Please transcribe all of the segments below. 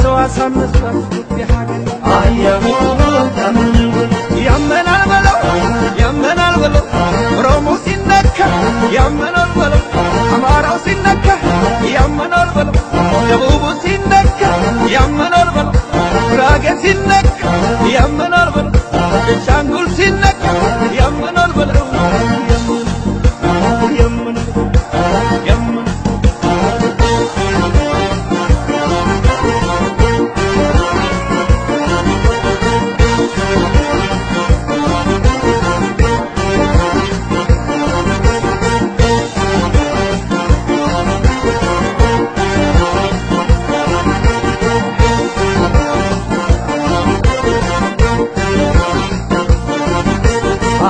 سوا سامسات في حاجة يمن البلو يمن البلو رومو سنك يمن البلو أمارو سنك يمن البلو يبوبو سنك يمن البلو راجع سنك يمن البلو شانغول سنك يمن البلو يمن يمن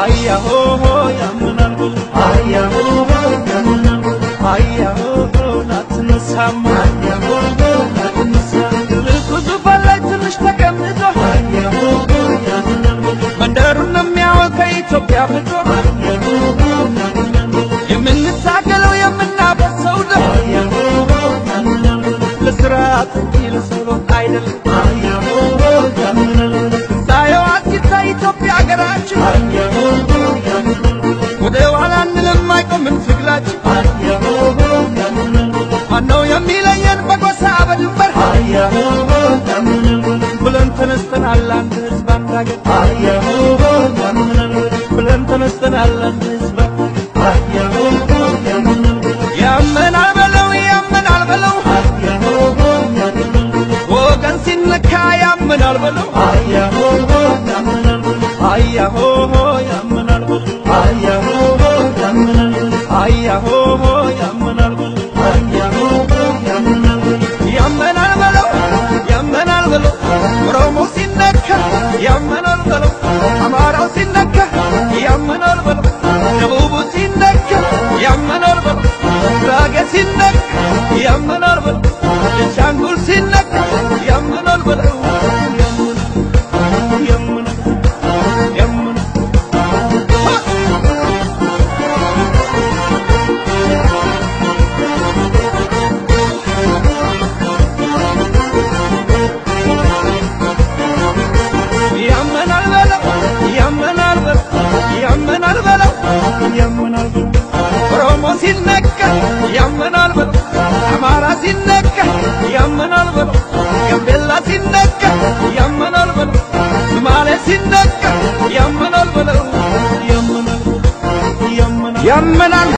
Ayya ho ho yamna gul ayya ho ho yamna gul ayya ho ho natna sam ayya ho ho natna sam kuzu falat nishtakamdo ayya ho ho yamna gul mandarun miyawa Ethiopia bdo ayya ho ho yamna gul yemintaገለው የምናበሰው ayya ho ho yamna gul ለስራት እንዲል ሰሎ አይደል ayya ho ho yamna gul ታየው አጥታ ኢትዮጵያ ሀገራችን ayya ho ho ወደ ኋላ እንለማይቆም ትግላች ayya ho ho yamna gul ማነው የሚለየን በጎሳ በድንበር ayya ho ho yamna gul ብለን ተነስተናል አንድ ህዝብ አንድ ሀገር ayya ho ho yamna gul ብለን ተነስተናል አንድ ህዝብ ayya ho ho yamna gul ያመናል በለው ayya ho ho yamna gul ወገን ሲነካ ያመናል በለው ayya ho ho yamna gul ayya ho ho yamna gul ayya ho ho yamna gul ayya ho ho yamna gul ayya ho ho yamna gul ያመናል በለው ኦሮሞ ሲነካ ያመናል በለው አማራው ሲነካ ያመናል በለው ደቡብ ሲነካ ያመናል በለው ጉራጌ ሲነካ ያመናል በለው ቤንሻንጉል ሲነካ ያመናል በለው ያመናል በለው ኦሮሞ ሲነካ ያመናል በለው አማራ ሲነካ ያመናል በለው ጋምቤላ ሲነካ ያመናል በለው ሶማሌ ሲነካ ያመናል በለው ያመናል